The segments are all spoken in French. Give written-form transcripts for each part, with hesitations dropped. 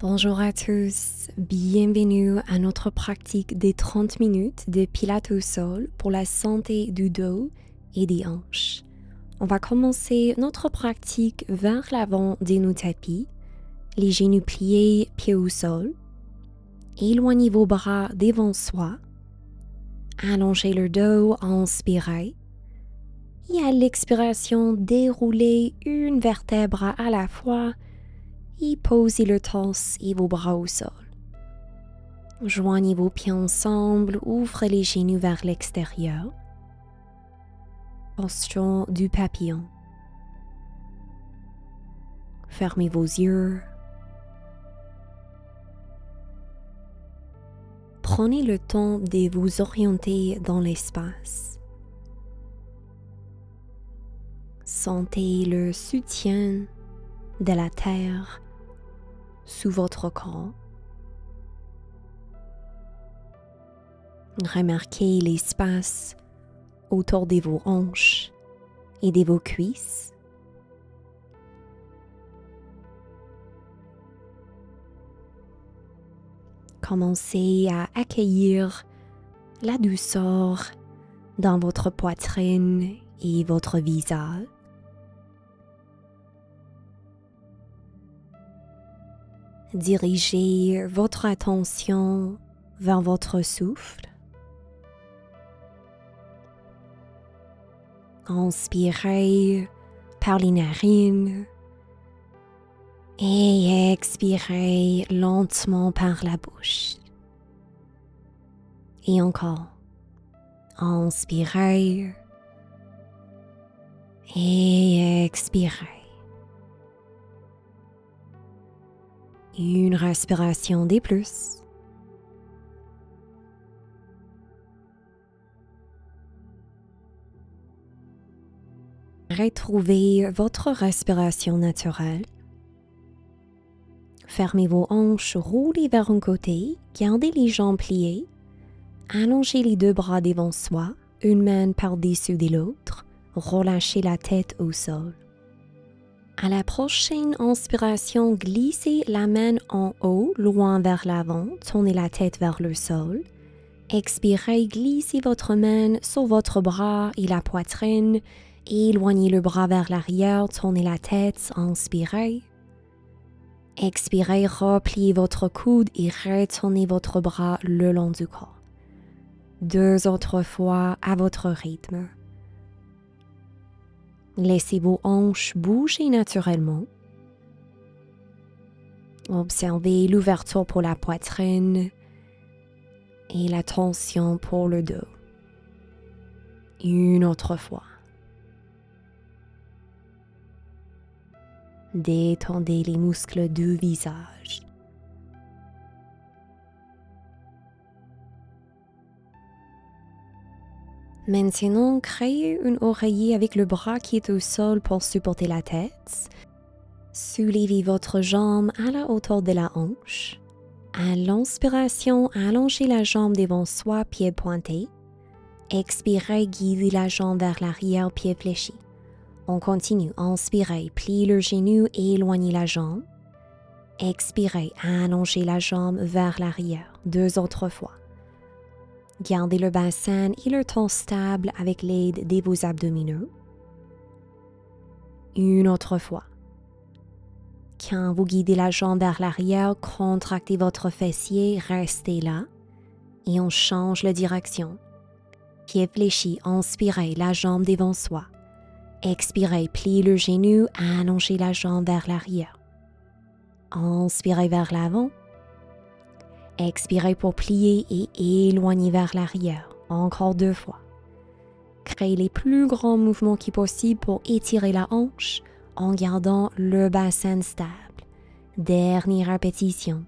Bonjour à tous, bienvenue à notre pratique des 30 minutes de Pilates au sol pour la santé du dos et des hanches. On va commencer notre pratique vers l'avant de nos tapis, les genoux pliés, pieds au sol. Éloignez vos bras devant soi, allongez le dos, inspirez. Et à l'expiration, déroulez une vertèbre à la fois et posez le torse et vos bras au sol. Joignez vos pieds ensemble, ouvrez les genoux vers l'extérieur. Posture du papillon. Fermez vos yeux. Prenez le temps de vous orienter dans l'espace. Sentez le soutien de la terre sous votre corps. Remarquez l'espace autour de vos hanches et de vos cuisses. Commencez à accueillir la douceur dans votre poitrine et votre visage. Dirigez votre attention vers votre souffle. Inspirez par les narines et expirez lentement par la bouche. Et encore, inspirez et expirez. Une respiration de plus. Retrouvez votre respiration naturelle. Fermez vos hanches, roulez vers un côté, gardez les jambes pliées, allongez les deux bras devant soi, une main par-dessus de l'autre, relâchez la tête au sol. À la prochaine inspiration, glissez la main en haut, loin vers l'avant, tournez la tête vers le sol. Expirez, glissez votre main sur votre bras et la poitrine. Éloignez le bras vers l'arrière, tournez la tête, inspirez. Expirez, repliez votre coude et retournez votre bras le long du corps. 2 autres fois à votre rythme. Laissez vos hanches bouger naturellement. Observez l'ouverture pour la poitrine et la tension pour le dos. Une autre fois. Détendez les muscles du visage. Maintenant, créez un oreiller avec le bras qui est au sol pour supporter la tête. Soulevez votre jambe à la hauteur de la hanche. À l'inspiration, allongez la jambe devant soi, pied pointé. Expirez, guidez la jambe vers l'arrière, pied fléchi. On continue. Inspirez, pliez le genou et éloignez la jambe. Expirez, allongez la jambe vers l'arrière. 2 autres fois. Gardez le bassin et le torse stable avec l'aide de vos abdominaux. Une autre fois. Quand vous guidez la jambe vers l'arrière, contractez votre fessier, restez là. Et on change la direction. Pied fléchi, inspirez, la jambe devant soi. Expirez, pliez le genou, allongez la jambe vers l'arrière. Inspirez vers l'avant. Expirez pour plier et éloigner vers l'arrière. Encore 2 fois. Créez les plus grands mouvements qui possible pour étirer la hanche en gardant le bassin stable. Dernière répétition.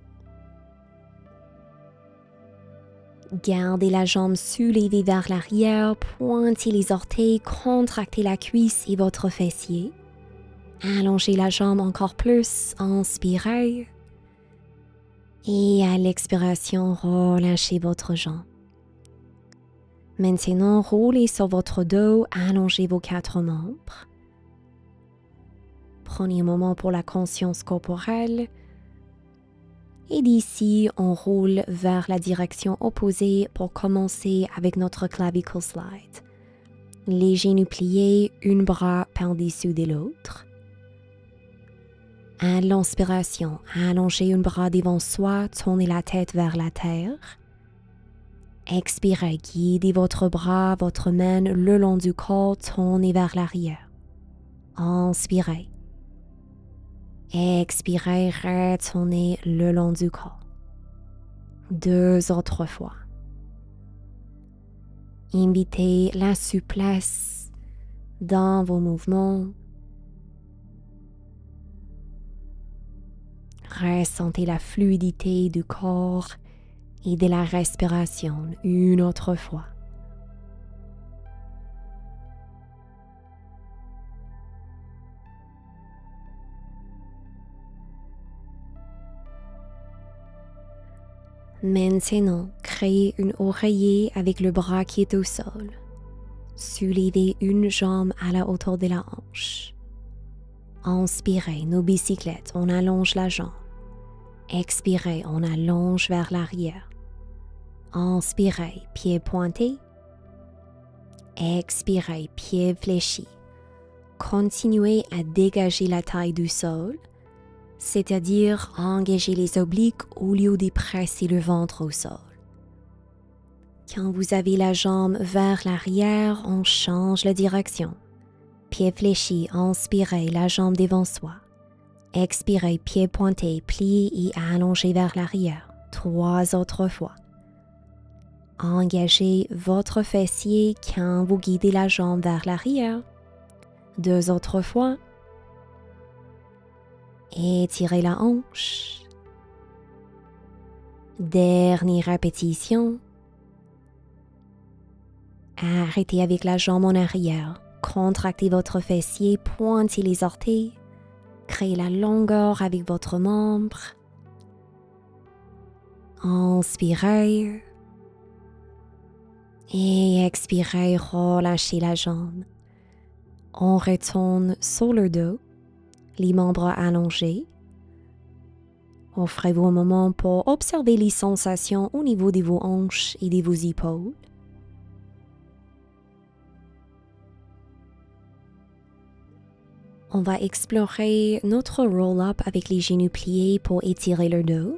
Gardez la jambe soulevée vers l'arrière, pointez les orteils, contractez la cuisse et votre fessier. Allongez la jambe encore plus, inspirez. Et à l'expiration, relâchez votre jambe. Maintenant, roulez sur votre dos, allongez vos 4 membres. Prenez un moment pour la conscience corporelle. Et d'ici, on roule vers la direction opposée pour commencer avec notre clavicle slide. Les genoux pliés, un bras par-dessus de l'autre. À l'inspiration, allongez un bras devant soi, tournez la tête vers la terre. Expirez, guidez votre bras, votre main le long du corps, tournez vers l'arrière. Inspirez. Expirez, retournez le long du corps. 2 autres fois. Invitez la souplesse dans vos mouvements. Ressentez la fluidité du corps et de la respiration une autre fois. Maintenant, créez un oreiller avec le bras qui est au sol. Soulevez une jambe à la hauteur de la hanche. Inspirez, nos bicyclettes, on allonge la jambe. Expirez, on allonge vers l'arrière. Inspirez, pied pointé. Expirez, pied fléchi. Continuez à dégager la taille du sol, c'est-à-dire engager les obliques au lieu de presser le ventre au sol. Quand vous avez la jambe vers l'arrière, on change la direction. Pied fléchi, inspirez, la jambe devant soi. Expirez, pied pointé, plié et allongé vers l'arrière. 3 autres fois. Engagez votre fessier quand vous guidez la jambe vers l'arrière. 2 autres fois. Étirez la hanche. Dernière répétition. Arrêtez avec la jambe en arrière. Contractez votre fessier, pointez les orteils. Créez la longueur avec votre membre. Inspirez. Et expirez, relâchez la jambe. On retourne sur le dos, les membres allongés. Offrez-vous un moment pour observer les sensations au niveau de vos hanches et de vos épaules. On va explorer notre roll-up avec les genoux pliés pour étirer le dos.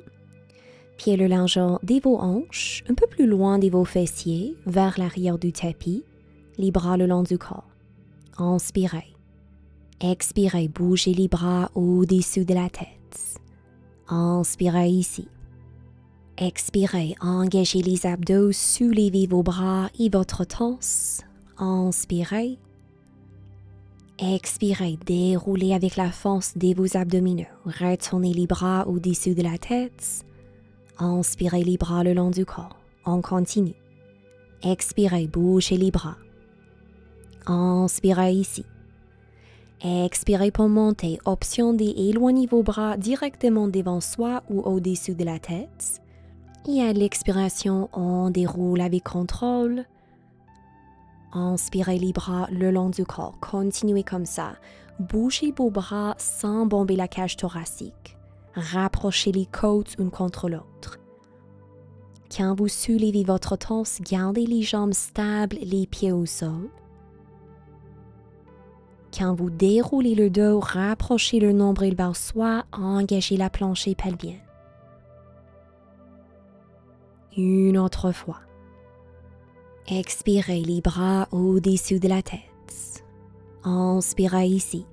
Pieds le largeur de vos hanches, un peu plus loin de vos fessiers, vers l'arrière du tapis, les bras le long du corps. Inspirez. Expirez, bougez les bras au-dessus de la tête. Inspirez ici. Expirez, engagez les abdos, soulevez vos bras et votre torse. Inspirez. Expirez, déroulez avec la force de vos abdominaux. Retournez les bras au-dessus de la tête. Inspirez les bras le long du corps. On continue. Expirez, bougez les bras. Inspirez ici. Expirez pour monter. Option d'éloigner vos bras directement devant soi ou au-dessus de la tête. Et à l'expiration, on déroule avec contrôle. Inspirez les bras le long du corps. Continuez comme ça. Bougez vos bras sans bomber la cage thoracique. Rapprochez les côtes une contre l'autre. Quand vous soulevez votre torse, gardez les jambes stables, les pieds au sol. Quand vous déroulez le dos, rapprochez le nombril vers soi, engagez la plancher pelvienne. Une autre fois. Expirez les bras au-dessus de la tête. Inspirez ici.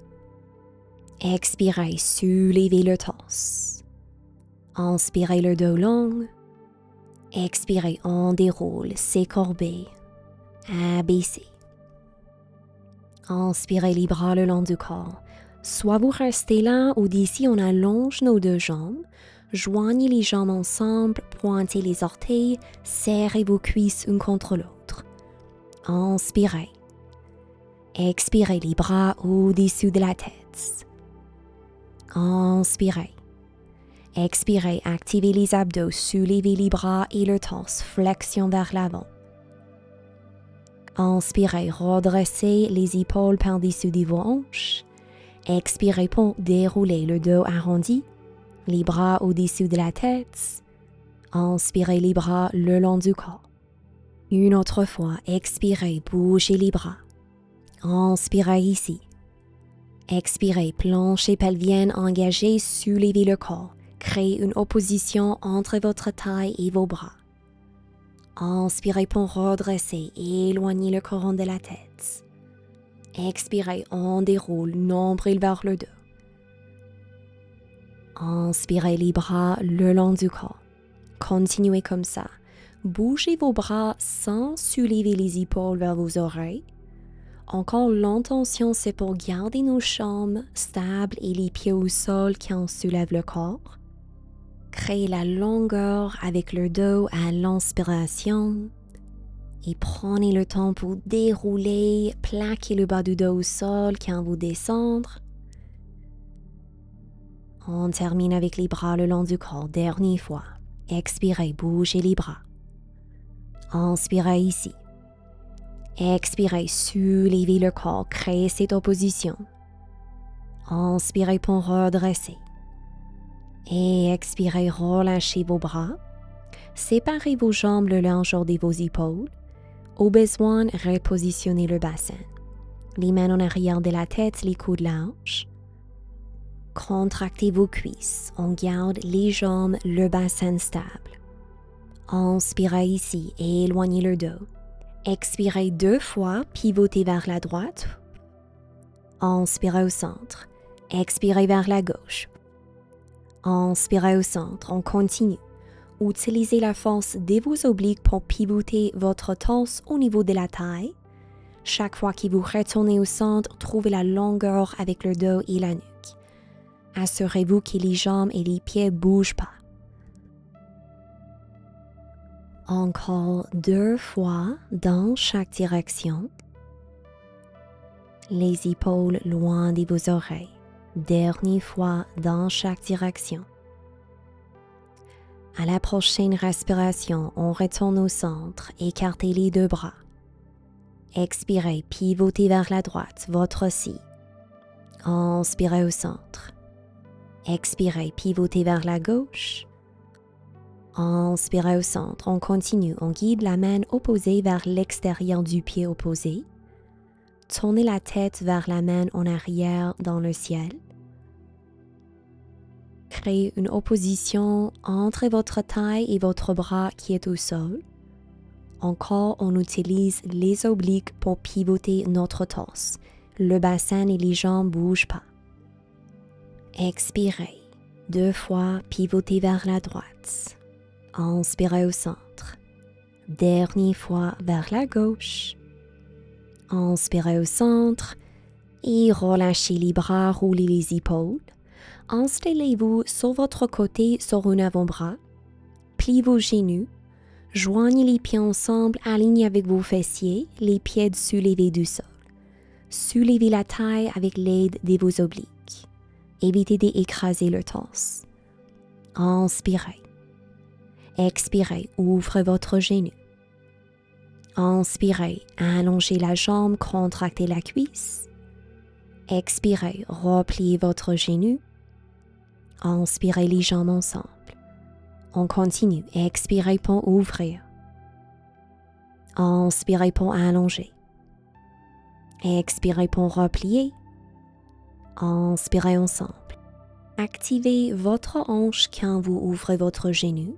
Expirez, soulevez le torse. Inspirez le dos long. Expirez, on déroule, s'écourber, abaisser. Inspirez les bras le long du corps. Soit vous restez là ou d'ici on allonge nos 2 jambes. Joignez les jambes ensemble, pointez les orteils, serrez vos cuisses une contre l'autre. Inspirez. Expirez les bras au-dessus de la tête. Inspirez. Expirez, activez les abdos, soulevez les bras et le torse, flexion vers l'avant. Inspirez, redressez les épaules par-dessus de vos hanches. Expirez pour dérouler le dos arrondi. les bras au-dessus de la tête. Inspirez les bras le long du corps. Une autre fois, expirez, bougez les bras. Inspirez ici. Expirez, plancher pelvienne engagé, soulevez le corps. Créez une opposition entre votre taille et vos bras. Inspirez pour redresser, éloignez le coron de la tête. Expirez, on déroule, nombril vers le dos. Inspirez les bras le long du corps. Continuez comme ça. Bougez vos bras sans soulever les épaules vers vos oreilles. Encore, l'intention, c'est pour garder nos jambes stables et les pieds au sol quand on soulève le corps. Créez la longueur avec le dos à l'inspiration et prenez le temps pour dérouler, plaquer le bas du dos au sol quand vous descendez. On termine avec les bras le long du corps, dernière fois. Expirez, bougez les bras. Inspirez ici. Expirez, soulevez le corps, créez cette opposition. Inspirez pour redresser. Et expirez, relâchez vos bras. Séparez vos jambes le long de vos épaules. Au besoin, repositionnez le bassin. Les mains en arrière de la tête, les coudes larges. Contractez vos cuisses. On garde les jambes, le bassin stable. Inspirez ici et éloignez le dos. Expirez 2 fois, pivotez vers la droite. Inspirez au centre. Expirez vers la gauche. Inspirez au centre, on continue. Utilisez la force de vos obliques pour pivoter votre torse au niveau de la taille. Chaque fois que vous retournez au centre, trouvez la longueur avec le dos et la nuque. Assurez-vous que les jambes et les pieds ne bougent pas. Encore 2 fois dans chaque direction. Les épaules loin de vos oreilles. Dernière fois dans chaque direction. À la prochaine respiration, on retourne au centre, écartez les 2 bras. Expirez, pivotez vers la droite, votre scie. Inspirez au centre. Expirez, pivotez vers la gauche. Inspirez au centre, on continue, on guide la main opposée vers l'extérieur du pied opposé. Tournez la tête vers la main en arrière dans le ciel. Créez une opposition entre votre taille et votre bras qui est au sol. Encore, on utilise les obliques pour pivoter notre torse. Le bassin et les jambes ne bougent pas. Expirez. 2 fois, pivotez vers la droite. Inspirez au centre. Dernière fois vers la gauche. Inspirez au centre et relâchez les bras, roulez les épaules. Installez-vous sur votre côté sur un avant-bras. Pliez vos genoux. Joignez les pieds ensemble, alignez avec vos fessiers, les pieds soulevés du sol. Soulevez la taille avec l'aide de vos obliques. Évitez d'écraser le torse. Inspirez. Expirez, ouvrez votre genou. Inspirez, allongez la jambe, contractez la cuisse. Expirez, repliez votre genou. Inspirez les jambes ensemble. On continue, expirez pour ouvrir. Inspirez pour allonger. Expirez pour replier. Inspirez ensemble. Activez votre hanche quand vous ouvrez votre genou.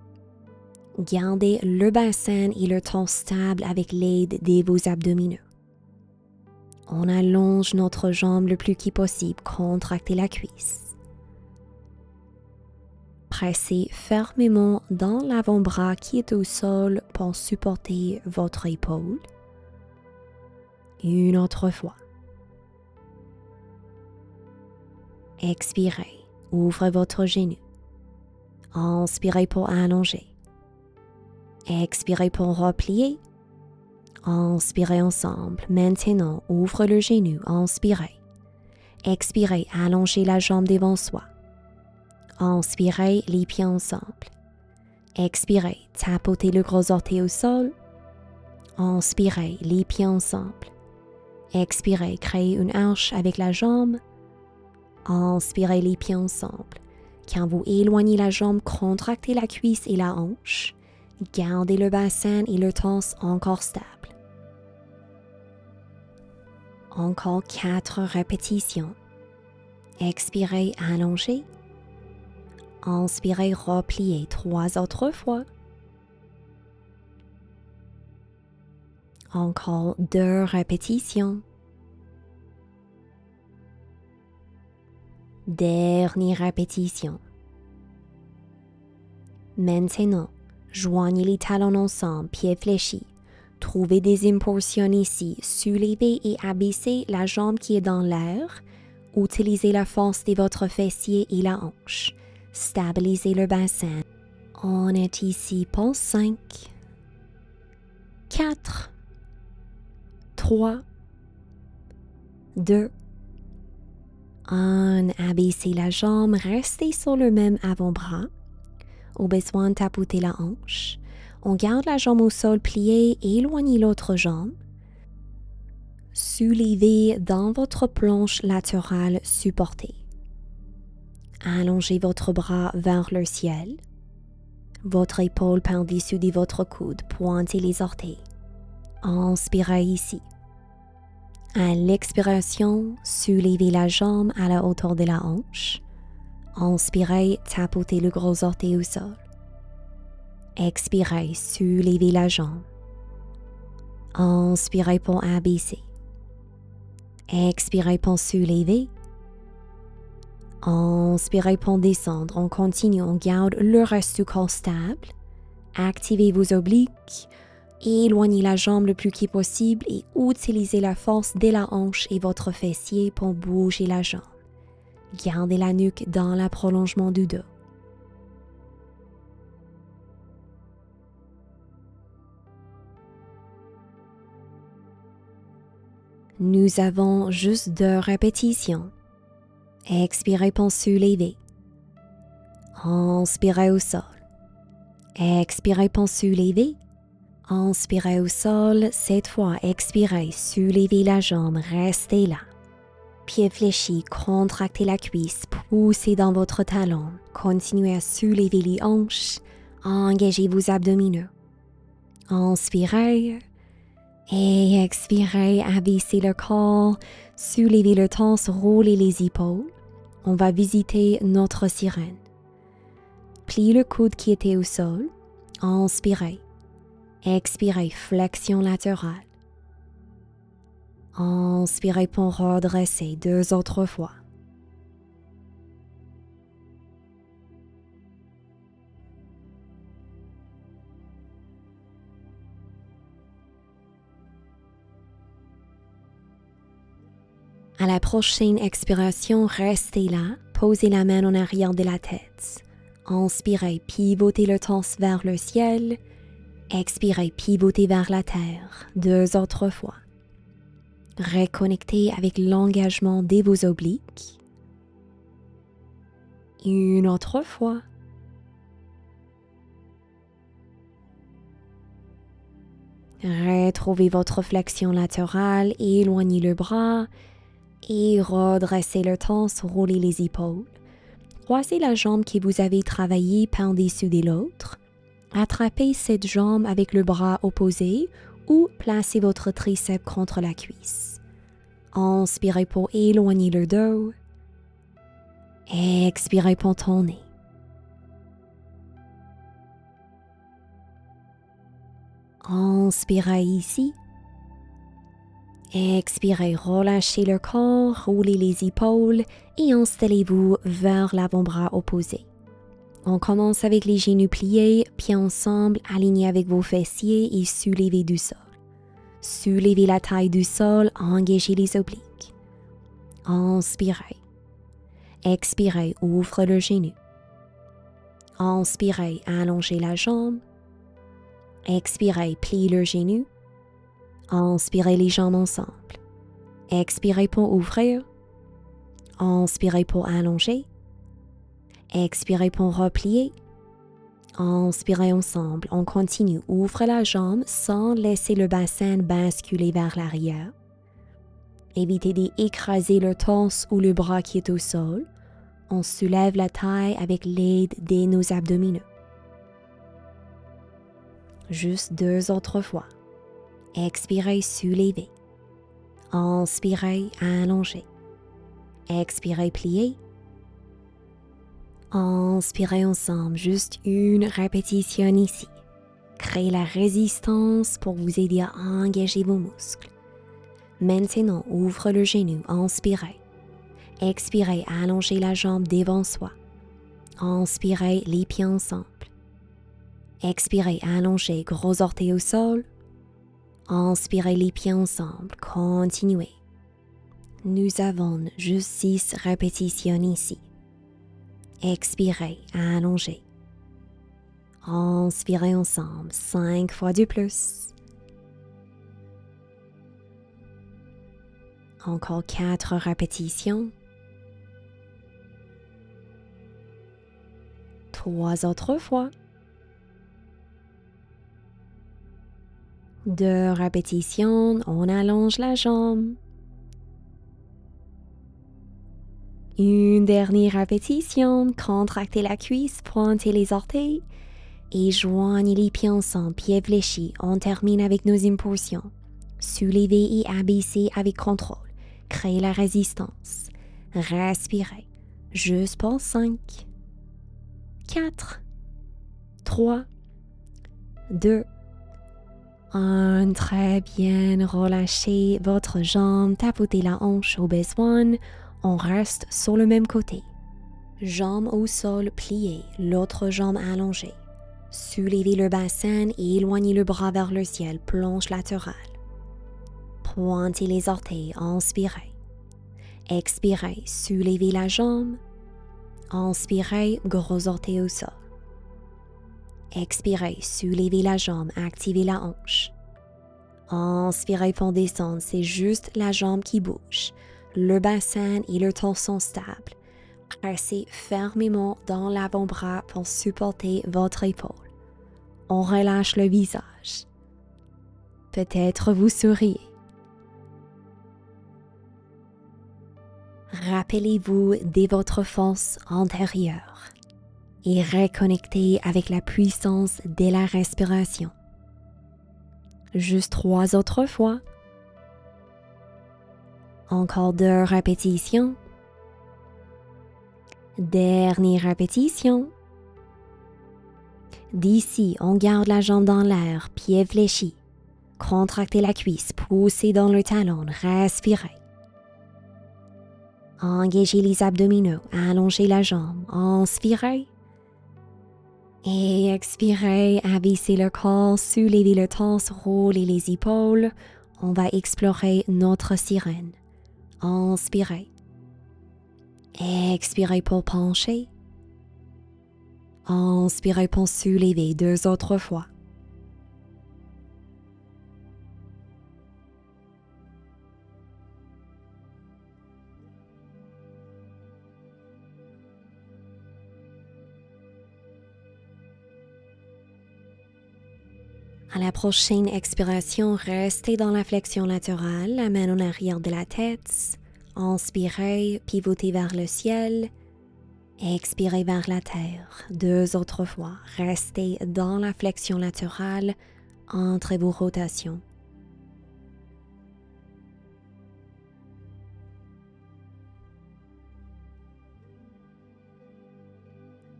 Gardez le bassin et le torse stable avec l'aide de vos abdominaux. On allonge notre jambe le plus qui possible, contractez la cuisse. Pressez fermement dans l'avant-bras qui est au sol pour supporter votre épaule. Une autre fois. Expirez, ouvrez votre genou. Inspirez pour allonger. Expirez pour replier. Inspirez ensemble. Maintenant, ouvrez le genou. Inspirez. Expirez, allongez la jambe devant soi. Inspirez, les pieds ensemble. Expirez, tapotez le gros orteil au sol. Inspirez, les pieds ensemble. Expirez, créez une hanche avec la jambe. Inspirez, les pieds ensemble. Quand vous éloignez la jambe, contractez la cuisse et la hanche. Gardez le bassin et le torse encore stable. Encore 4 répétitions. Expirez, allongez. Inspirez, repliez 3 autres fois. Encore 2 répétitions. Dernière répétition. Maintenant, joignez les talons ensemble, pieds fléchis. Trouvez des impulsions ici. Soulevez et abaissez la jambe qui est dans l'air. Utilisez la force de votre fessier et la hanche. Stabilisez le bassin. On est ici pour 5, 4, 3, 2, 1. Abaissez la jambe, restez sur le même avant-bras. Au besoin, tapotez la hanche. On garde la jambe au sol pliée, éloignez l'autre jambe. Soulevez dans votre planche latérale supportée. Allongez votre bras vers le ciel. Votre épaule par-dessus de votre coude, pointez les orteils. Inspirez ici. À l'expiration, soulevez la jambe à la hauteur de la hanche. Inspirez, tapotez le gros orteil au sol. Expirez, soulevez la jambe. Inspirez pour abaisser. Expirez pour soulever. Inspirez pour descendre. On continue, on garde le reste du corps stable. Activez vos obliques. Éloignez la jambe le plus qui possible et utilisez la force de la hanche et votre fessier pour bouger la jambe. Gardez la nuque dans le prolongement du dos. Nous avons juste 2 répétitions. Expirez pour soulever. Inspirez au sol. Expirez pour soulever. Inspirez au sol. Cette fois, expirez, soulevez la jambe, restez là. Pieds fléchis, contractez la cuisse, poussez dans votre talon. Continuez à soulever les hanches. Engagez vos abdominaux. Inspirez. Et expirez, abaissez le corps, soulevez le torse, roulez les épaules. On va visiter notre sirène. Pliez le coude qui était au sol. Inspirez. Expirez, flexion latérale. Inspirez pour redresser 2 autres fois. À la prochaine expiration, restez là, posez la main en arrière de la tête. Inspirez, pivotez le torse vers le ciel. Expirez, pivotez vers la terre 2 autres fois. Reconnectez avec l'engagement de vos obliques. Une autre fois. Retrouvez votre flexion latérale, éloignez le bras et redressez le torse, roulez les épaules. Croisez la jambe que vous avez travaillée par-dessus de l'autre. Attrapez cette jambe avec le bras opposé ou placez votre triceps contre la cuisse. Inspirez pour éloigner le dos. Expirez pour tourner. Inspirez ici. Expirez, relâchez le corps, roulez les épaules et installez-vous vers l'avant-bras opposé. On commence avec les genoux pliés, pieds ensemble, alignés avec vos fessiers et soulevés du sol. Soulevez la taille du sol, engagez les obliques. Inspirez. Expirez, ouvre le genou. Inspirez, allongez la jambe. Expirez, pliez le genou. Inspirez les jambes ensemble. Expirez pour ouvrir. Inspirez pour allonger. Expirez pour replier. Inspirez ensemble. On continue. Ouvre la jambe sans laisser le bassin basculer vers l'arrière. Évitez d'écraser le torse ou le bras qui est au sol. On soulève la taille avec l'aide de nos abdominaux. Juste 2 autres fois. Expirez, soulevez. Inspirez, allongez. Expirez, pliez. Inspirez ensemble, juste une répétition ici. Créez la résistance pour vous aider à engager vos muscles. Maintenant, ouvre le genou, inspirez. Expirez, allongez la jambe devant soi. Inspirez, les pieds ensemble. Expirez, allongez, gros orteils au sol. Inspirez, les pieds ensemble, continuez. Nous avons juste 6 répétitions ici. Expirez, allongez. Inspirez ensemble, 5 fois de plus. Encore 4 répétitions. 3 autres fois. 2 répétitions, on allonge la jambe. Une dernière répétition, contractez la cuisse, pointez les orteils et joignez les pieds ensemble, pieds fléchis. On termine avec nos impulsions. Soulevez et abaissez avec contrôle. Créez la résistance. Respirez. Juste pour 5, 4, 3, 2, 1. Très bien. Relâchez votre jambe, tapotez la hanche au besoin. On reste sur le même côté. Jambe au sol pliée, l'autre jambe allongée. Soulevez le bassin et éloignez le bras vers le ciel, planche latérale. Pointez les orteils, inspirez. Expirez, soulevez la jambe. Inspirez, gros orteils au sol. Expirez, soulevez la jambe, activez la hanche. Inspirez pour descendre, c'est juste la jambe qui bouge. Le bassin et le torse stable. Pressez fermement dans l'avant-bras pour supporter votre épaule. On relâche le visage. Peut-être vous souriez. Rappelez-vous de votre force intérieure et reconnectez avec la puissance de la respiration. Juste 3 autres fois. Encore 2 répétitions. Dernière répétition. D'ici, on garde la jambe dans l'air, pieds fléchis. Contractez la cuisse, poussez dans le talon, respirez. Engagez les abdominaux, allongez la jambe, inspirez. Et expirez, abaissez le corps, soulevez le torse, roulez les épaules. On va explorer notre sirène. Inspirez. Expirez pour pencher. Inspirez pour soulever 2 autres fois. À la prochaine expiration, restez dans la flexion latérale, la main en arrière de la tête. Inspirez, pivotez vers le ciel. Expirez vers la terre. 2 autres fois. Restez dans la flexion latérale entre vos rotations.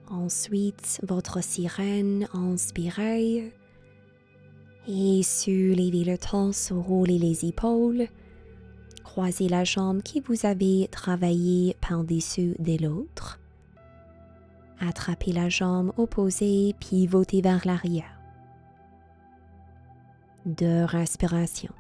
Ensuite, votre sirène, inspirez. Et soulevez le torse, roulez les épaules. Croisez la jambe que vous avez travaillée par-dessus de l'autre. Attrapez la jambe opposée, pivotez vers l'arrière. 2 respirations.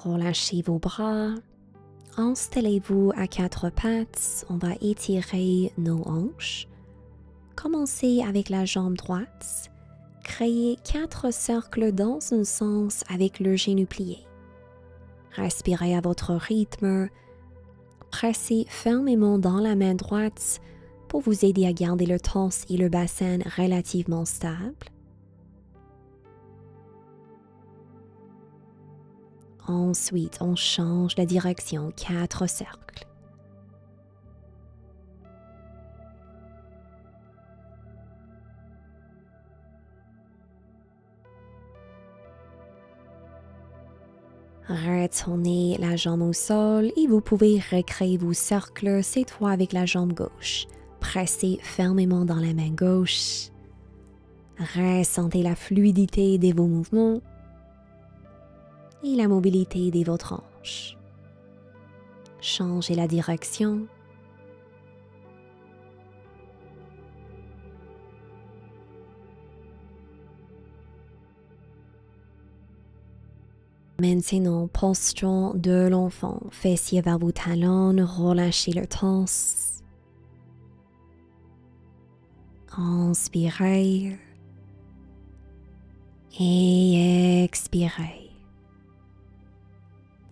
Relâchez vos bras. Installez-vous à 4 pattes. On va étirer nos hanches. Commencez avec la jambe droite. Créez 4 cercles dans un sens avec le genou plié. Respirez à votre rythme. Pressez fermement dans la main droite pour vous aider à garder le torse et le bassin relativement stables. Ensuite, on change la direction 4 cercles. Retournez la jambe au sol et vous pouvez recréer vos cercles, cette fois avec la jambe gauche. Pressez fermement dans la main gauche. Ressentez la fluidité de vos mouvements et la mobilité de votre hanche. Changez la direction. Maintenant, posture de l'enfant, fessiers vers vos talons, relâchez le torse. Inspirez et expirez.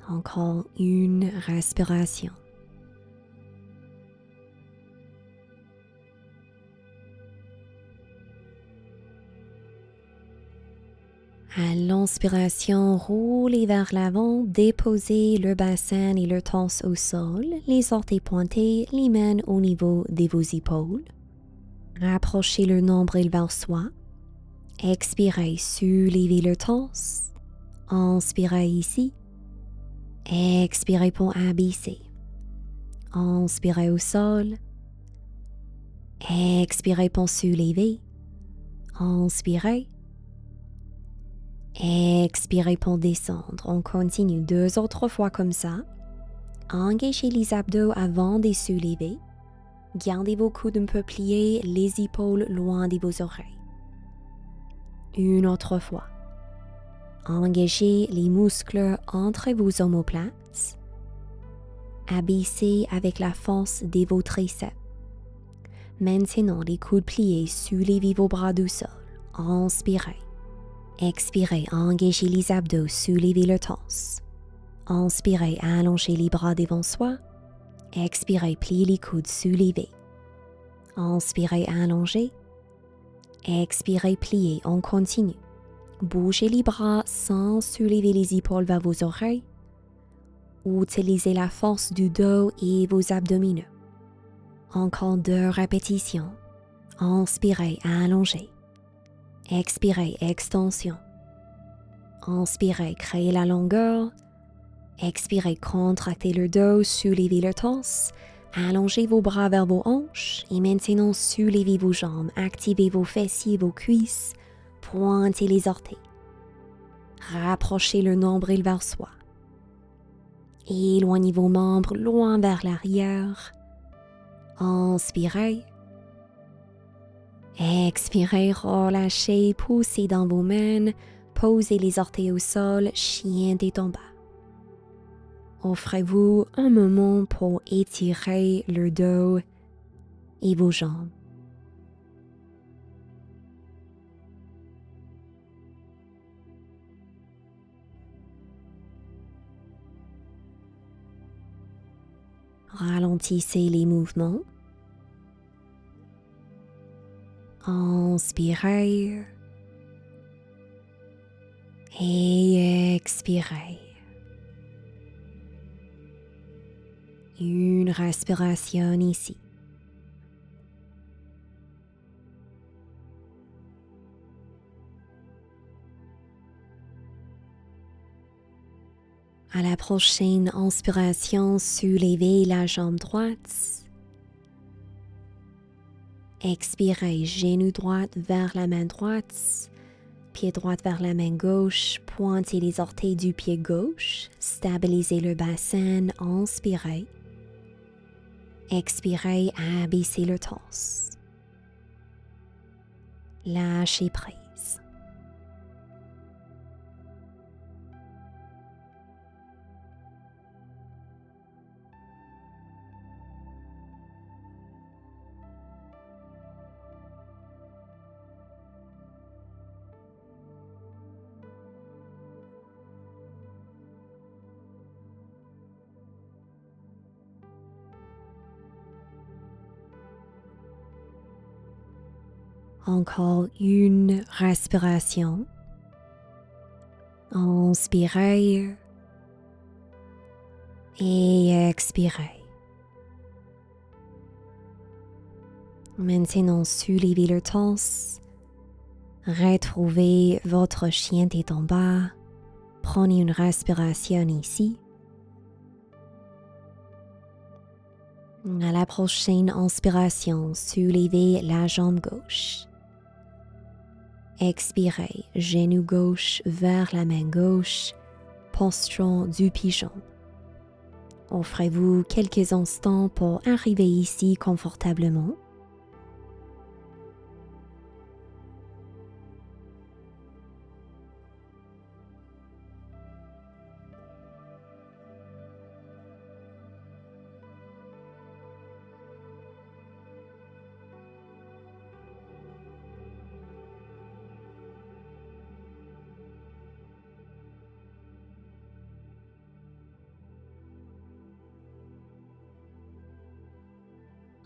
Encore une respiration. À l'inspiration, roulez vers l'avant, déposez le bassin et le torse au sol, les orteils pointés, les mains au niveau de vos épaules. Rapprochez le nombril vers soi. Expirez, soulevez le torse. Inspirez ici. Expirez pour abaisser. Inspirez au sol. Expirez pour soulever. Inspirez. Expirez pour descendre. On continue 2 autres fois comme ça. Engagez les abdos avant de soulever. Gardez vos coudes un peu pliés, les épaules loin de vos oreilles. Une autre fois. Engagez les muscles entre vos omoplates. Abaissez avec la force de vos triceps. Maintenant, les coudes pliés, soulevez vos bras du sol. Inspirez. Expirez, engagez les abdos, soulevez le torse. Inspirez, allongez les bras devant soi. Expirez, pliez les coudes, soulevez. Inspirez, allongez. Expirez, pliez, on continue. Bougez les bras sans soulever les épaules vers vos oreilles. Utilisez la force du dos et vos abdominaux. Encore 2 répétitions. Inspirez, allongez. Expirez, extension. Inspirez, créez la longueur. Expirez, contractez le dos, soulevez le torse. Allongez vos bras vers vos hanches et maintenant soulevez vos jambes, activez vos fessiers, vos cuisses, pointez les orteils. Rapprochez le nombril vers soi. Éloignez vos membres loin vers l'arrière. Inspirez. Expirez, relâchez, poussez dans vos mains, posez les orteils au sol, chien tête en bas. Offrez-vous un moment pour étirer le dos et vos jambes. Ralentissez les mouvements. Inspirez et expirez. Une respiration ici. À la prochaine inspiration, soulevez la jambe droite. Expirez, genou droit vers la main droite, pied droit vers la main gauche, pointez les orteils du pied gauche, stabilisez le bassin, inspirez. Expirez, abaissez le torse. Lâchez prise. Encore une respiration. Inspirez et expirez. Maintenant, soulevez le torse. Retrouvez votre chien tête en bas. Prenez une respiration ici. À la prochaine inspiration, soulevez la jambe gauche. Expirez, genou gauche vers la main gauche, posture du pigeon. Offrez-vous quelques instants pour arriver ici confortablement.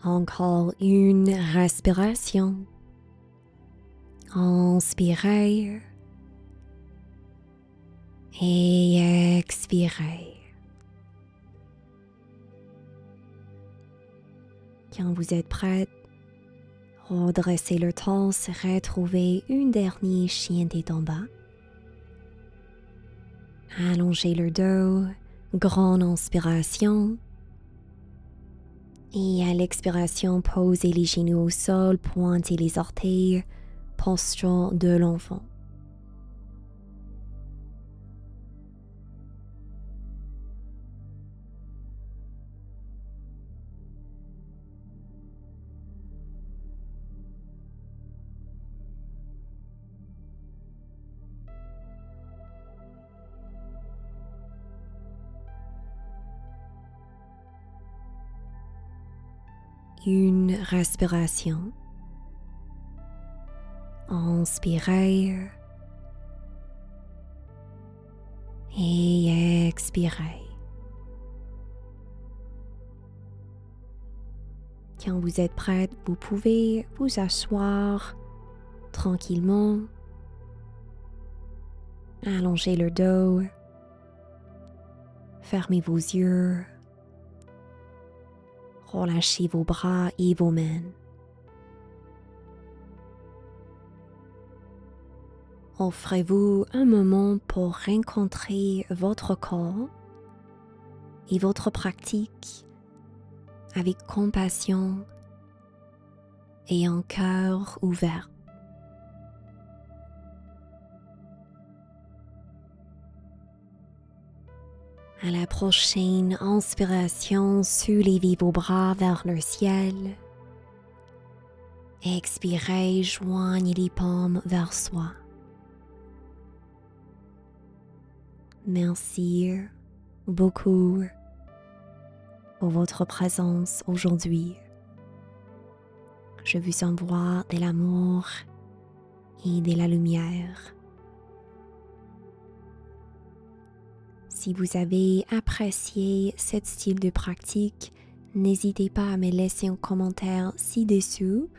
Encore une respiration. Inspirez et expirez. Quand vous êtes prête, redressez le torse, retrouvez une dernière chien tête en bas. Allongez le dos, grande inspiration. Et à l'expiration, posez les genoux au sol, pointez les orteils, posture de l'enfant. Une respiration. Inspirez et expirez. Quand vous êtes prête, vous pouvez vous asseoir tranquillement. Allongez le dos. Fermez vos yeux. Relâchez vos bras et vos mains. Offrez-vous un moment pour rencontrer votre corps et votre pratique avec compassion et un cœur ouvert. À la prochaine inspiration, soulevez vos bras vers le ciel. Expirez, joignez les paumes vers soi. Merci beaucoup pour votre présence aujourd'hui. Je vous envoie de l'amour et de la lumière. Si vous avez apprécié ce style de pratique, n'hésitez pas à me laisser un commentaire ci-dessous